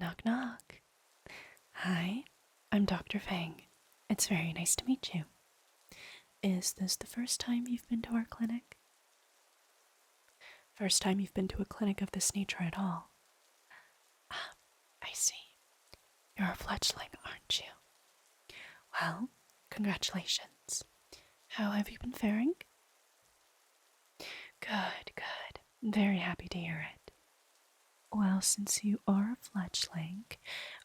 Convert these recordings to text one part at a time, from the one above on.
Knock knock. Hi, I'm Dr. Fang. It's very nice to meet you. Is this the first time you've been to our clinic? First time you've been to a clinic of this nature at all? Ah, I see. You're a fledgling, aren't you? Well, congratulations. How have you been faring? Good, good. I'm very happy to hear it. Well, since you are a fledgling,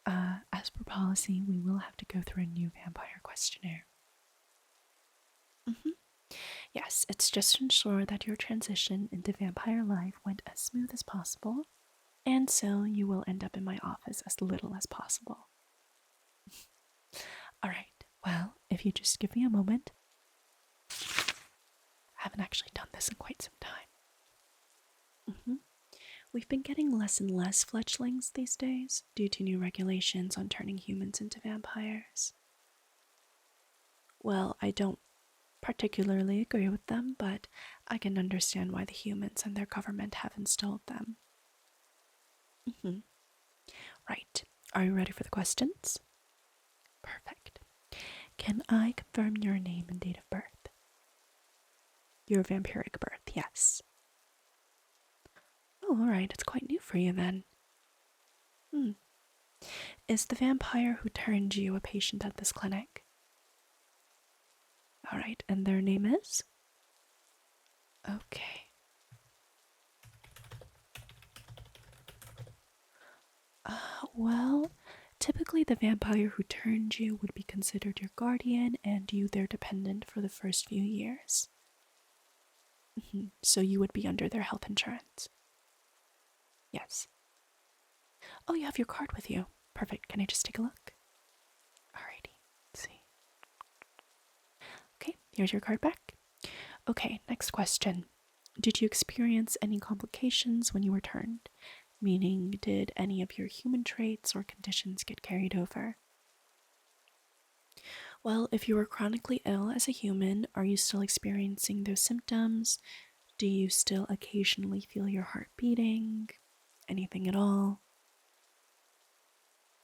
as per policy, we will have to go through a new vampire questionnaire. Yes, it's just to ensure that your transition into vampire life went as smooth as possible, and so you will end up in my office as little as possible. Alright, well, if you just give me a moment. I haven't actually done this in quite some time. We've been getting less and less fledglings these days due to new regulations on turning humans into vampires. Well, I don't particularly agree with them, but I can understand why the humans and their government have installed them. Right, are you ready for the questions? Perfect. Can I confirm your name and date of birth? Your vampiric birth, yes. Oh, alright, it's quite new for you then. Is the vampire who turned you a patient at this clinic? Alright, and their name is? Okay. Well, typically the vampire who turned you would be considered your guardian and you their dependent for the first few years. So you would be under their health insurance. Yes. Oh, you have your card with you. Perfect. Can I just take a look? Alrighty. Let's see. Okay, here's your card back. Okay, next question. Did you experience any complications when you were turned? Meaning, did any of your human traits or conditions get carried over? Well, if you were chronically ill as a human, are you still experiencing those symptoms? Do you still occasionally feel your heart beating? Anything at all?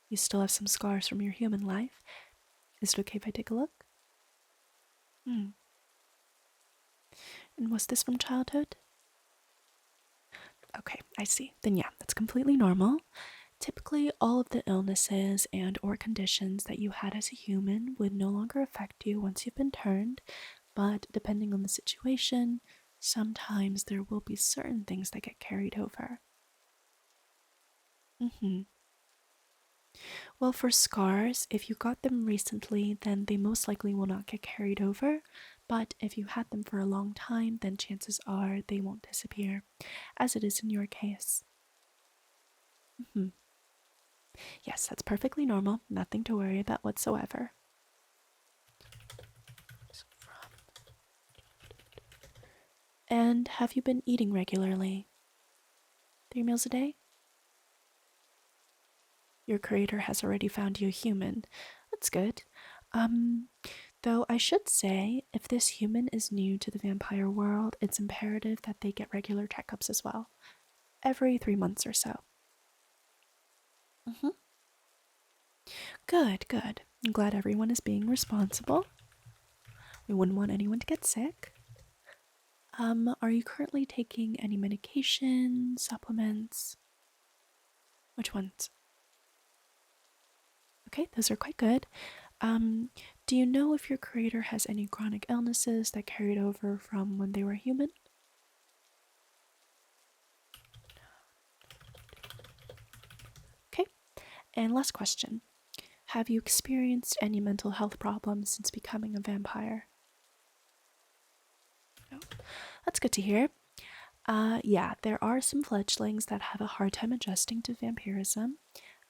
You still have some scars from your human life? Is it okay if I take a look? And was this from childhood? Okay, I see. Then yeah, that's completely normal. Typically, all of the illnesses and or conditions that you had as a human would no longer affect you once you've been turned, but depending on the situation, sometimes there will be certain things that get carried over. Well, for scars, if you got them recently, then they most likely will not get carried over, but if you had them for a long time, then chances are they won't disappear, as it is in your case. Yes, that's perfectly normal, nothing to worry about whatsoever. And have you been eating regularly? 3 meals a day? Your creator has already found you a human. That's good. Though I should say, if this human is new to the vampire world, it's imperative that they get regular checkups as well. Every 3 months or so. Good, good. I'm glad everyone is being responsible. We wouldn't want anyone to get sick. Are you currently taking any medication, supplements? Which ones? Okay, those are quite good. Do you know if your creator has any chronic illnesses that carried over from when they were human? Okay, and last question. Have you experienced any mental health problems since becoming a vampire? No. That's good to hear. Yeah, there are some fledglings that have a hard time adjusting to vampirism.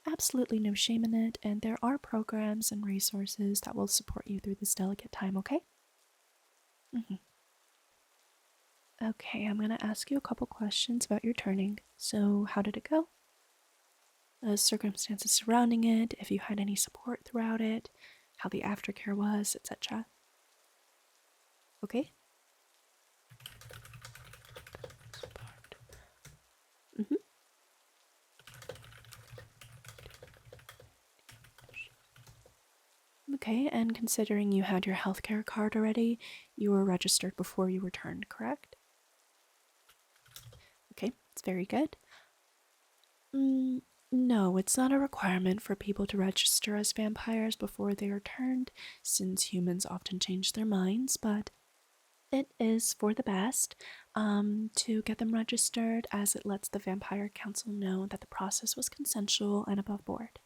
Absolutely no shame in it, and there are programs and resources that will support you through this delicate time, okay? Okay, I'm gonna ask you a couple questions about your turning. So, how did it go? The circumstances surrounding it, if you had any support throughout it, how the aftercare was, etc. Okay? Okay, and considering you had your healthcare card already, you were registered before you returned, correct? Okay, it's very good. No, it's not a requirement for people to register as vampires before they are turned, since humans often change their minds, but it is for the best to get them registered, as it lets the Vampire Council know that the process was consensual and above board.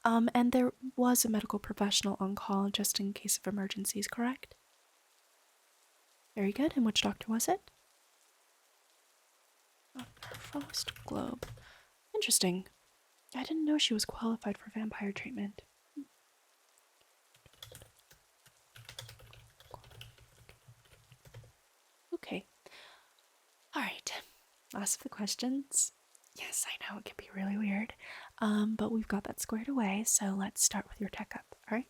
And there was a medical professional on call just in case of emergencies, correct? Very good. And which doctor was it? Frost Globe. Interesting. I didn't know she was qualified for vampire treatment. Okay. Alright. Last of the questions. Yes, I know it can be really weird. But we've got that squared away, so let's start with your checkup, alright?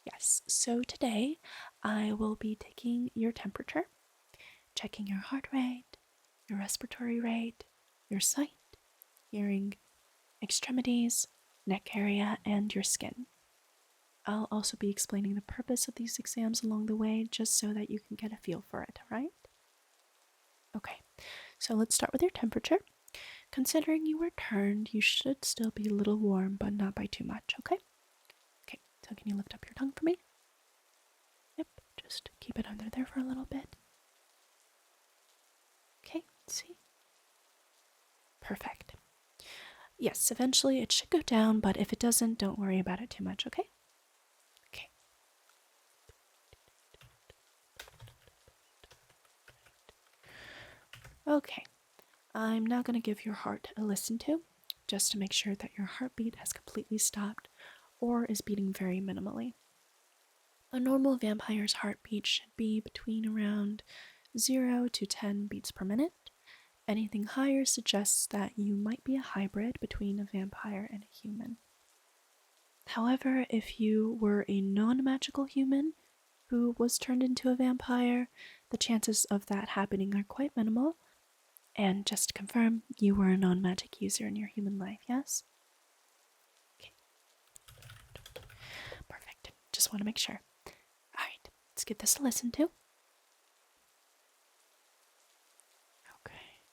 Yes, so today I will be taking your temperature, checking your heart rate, your respiratory rate, your sight, hearing, extremities, neck area, and your skin. I'll also be explaining the purpose of these exams along the way, just so that you can get a feel for it, alright? Okay, so let's start with your temperature. Considering you were turned, you should still be a little warm, but not by too much, okay? Okay, so can you lift up your tongue for me? Yep, just keep it under there for a little bit. Okay, see? Perfect. Yes, eventually it should go down, but if it doesn't, don't worry about it too much, okay? Okay. Okay, I'm now going to give your heart a listen to, just to make sure that your heartbeat has completely stopped or is beating very minimally. A normal vampire's heartbeat should be between around 0 to 10 beats per minute. Anything higher suggests that you might be a hybrid between a vampire and a human. However, if you were a non-magical human who was turned into a vampire, the chances of that happening are quite minimal. And just to confirm, you were a non-magic user in your human life, yes? Okay. Perfect. Just want to make sure. Alright, let's give this a listen to. Okay.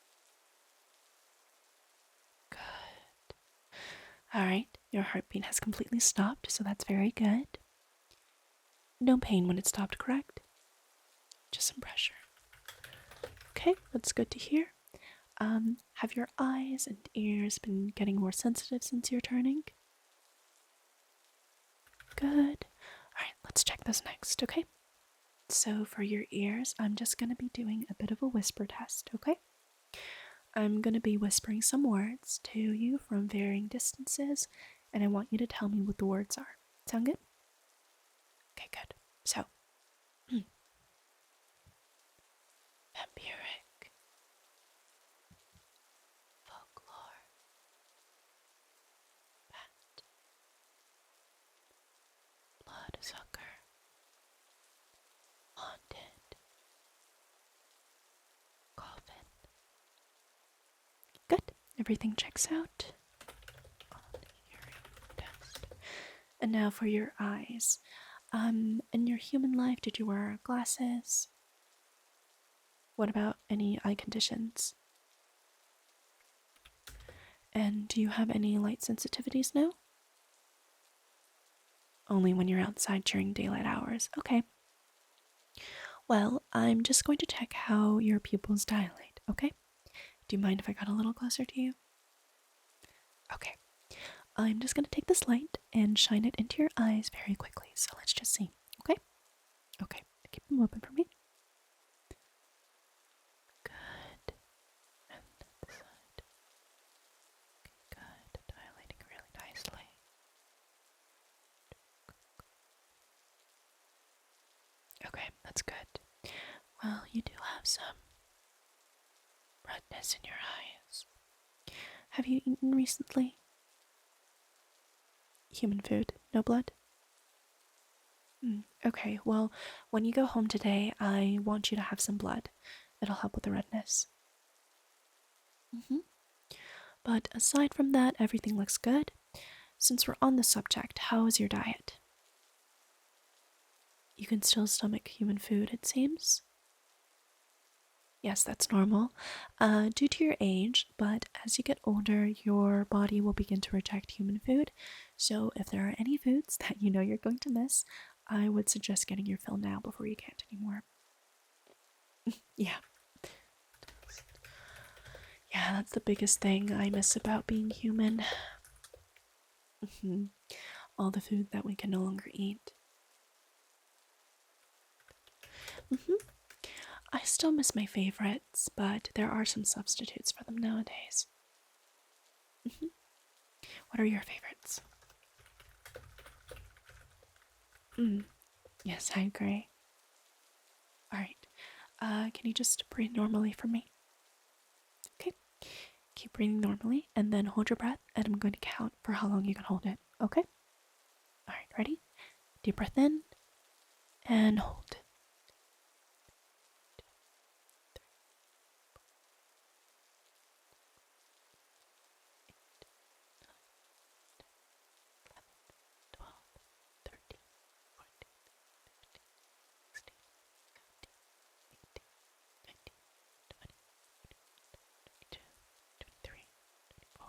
Good. Alright, your heartbeat has completely stopped, so that's very good. No pain when it stopped, correct? Just some pressure. Okay, that's good to hear. Have your eyes and ears been getting more sensitive since you're turning? Good. Alright, let's check this next, okay? So for your ears, I'm just going to be doing a bit of a whisper test, okay? I'm going to be whispering some words to you from varying distances, and I want you to tell me what the words are. Sound good? Okay, good. So, vampiric, folklore, bat, bloodsucker, haunted, coffin. Good. Everything checks out on the hearing test. And now for your eyes. In your human life, did you wear glasses? What about any eye conditions? And do you have any light sensitivities now? Only when you're outside during daylight hours. Okay. Well, I'm just going to check how your pupils dilate, okay? Do you mind if I got a little closer to you? Okay. I'm just going to take this light and shine it into your eyes very quickly. So let's just see, okay? Okay. Keep them open for me. Good. And this side. Okay, good. Dilating really nicely. Okay, that's good. Well, you do have some redness in your eyes. Have you eaten recently? Human food, no blood? Okay, well, when you go home today, I want you to have some blood. It'll help with the redness. But aside from that, everything looks good. since we're on the subject, how is your diet? You can still stomach human food, it seems? Yes, that's normal due to your age, but as you get older, your body will begin to reject human food. So if there are any foods that you know you're going to miss, I would suggest getting your fill now before you can't anymore. Yeah. Yeah, that's the biggest thing I miss about being human. All the food that we can no longer eat. I still miss my favorites, but there are some substitutes for them nowadays. What are your favorites? Yes, I agree. Alright. Can you just breathe normally for me? Okay. Keep breathing normally and then hold your breath, and I'm going to count for how long you can hold it. Okay? Alright, ready? Deep breath in and hold. 12, 13, 14, 15, 16, 17, 18, 19, 20, 22, 23, 24,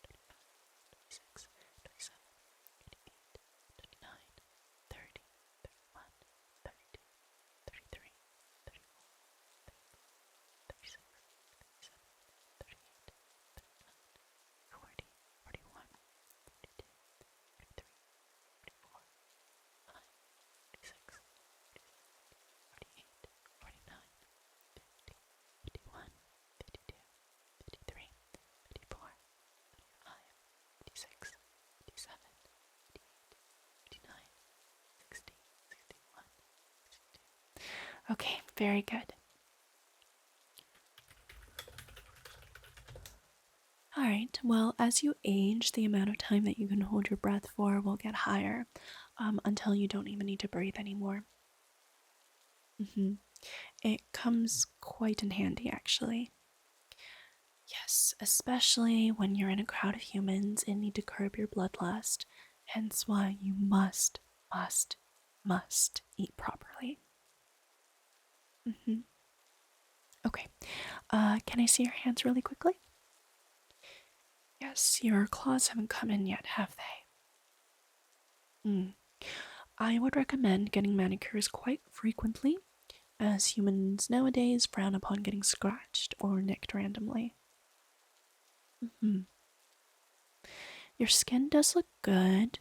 25, 26, 27, 28, 29, 30, 31, 32, 33, 34, 36, 37, 38, 39, 40, 41, 42, 43, 44, 45, 46, 47, 48, 49, 50, 51, 52, 53, 54, 55, 56, 57, 58, 59, 60, 61, 62. Okay, very good. Alright, well, as you age, the amount of time that you can hold your breath for will get higher until you don't even need to breathe anymore. It comes quite in handy, actually. Yes, especially when you're in a crowd of humans and need to curb your bloodlust, hence why you must eat properly. Okay, can I see your hands really quickly? Yes, your claws haven't come in yet, have they? I would recommend getting manicures quite frequently, as humans nowadays frown upon getting scratched or nicked randomly. Your skin does look good.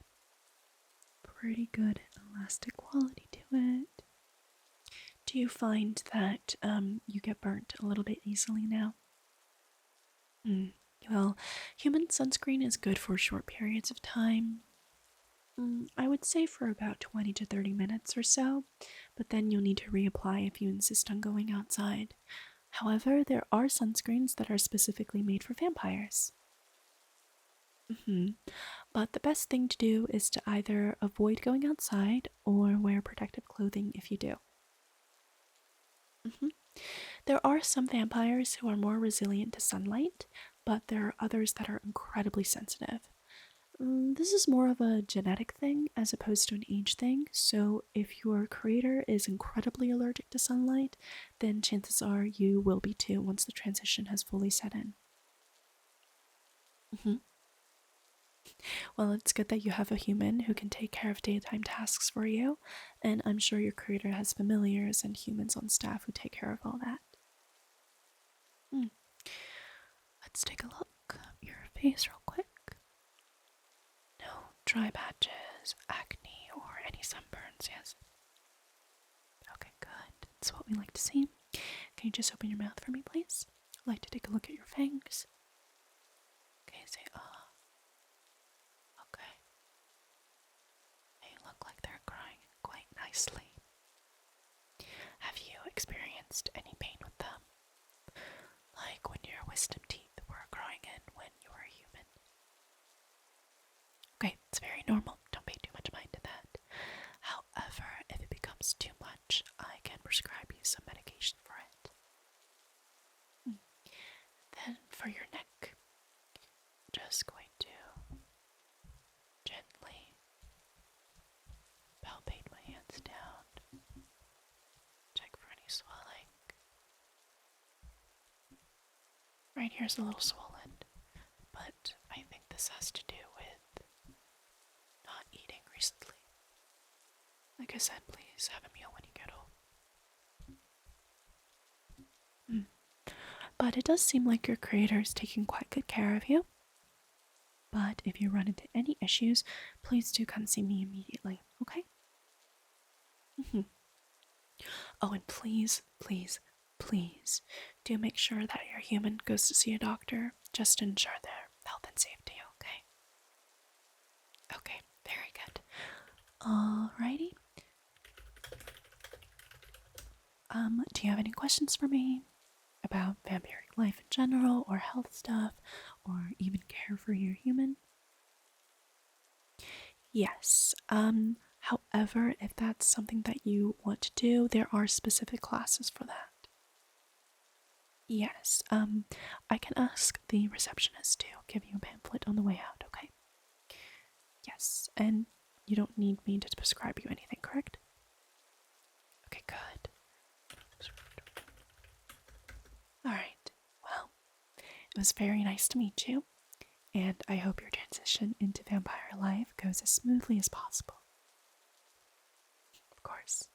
Pretty good elastic quality to it. Do you find that you get burnt a little bit easily now? Well, human sunscreen is good for short periods of time. I would say for about 20 to 30 minutes or so, but then you'll need to reapply if you insist on going outside. However, there are sunscreens that are specifically made for vampires. But the best thing to do is to either avoid going outside or wear protective clothing if you do. There are some vampires who are more resilient to sunlight, but there are others that are incredibly sensitive. This is more of a genetic thing as opposed to an age thing, so if your creator is incredibly allergic to sunlight, then chances are you will be too once the transition has fully set in. Well, it's good that you have a human who can take care of daytime tasks for you, and I'm sure your creator has familiars and humans on staff who take care of all that. Let's take a look at your face real quick. No dry patches, acne, or any sunburns, yes? Okay, good. That's what we like to see. Can you just open your mouth for me, please? I'd like to take a look at your fangs. Okay, say okay. They look like they're growing quite nicely. Have you experienced any pain with them? Like when your wisdom teeth were growing in when you were a human? Okay, it's very normal. Don't pay too much mind to that. However, if it becomes too much, I can prescribe you some medication for it. Then for your neck, just going to right here is a little swollen, but I think this has to do with not eating recently. Like I said, please have a meal when you get home. But it does seem like your creator is taking quite good care of you. But if you run into any issues, please do come see me immediately, okay? Oh, and please, please, please do make sure that your human goes to see a doctor just to ensure their health and safety, okay? Okay, very good. Alrighty. Do you have any questions for me about vampiric life in general, or health stuff, or even care for your human? Yes. However, if that's something that you want to do, there are specific classes for that. Yes. I can ask the receptionist to give you a pamphlet on the way out, okay? Yes, and you don't need me to prescribe you anything, correct? Okay, good. Alright, well, it was very nice to meet you, and I hope your transition into vampire life goes as smoothly as possible. Of course.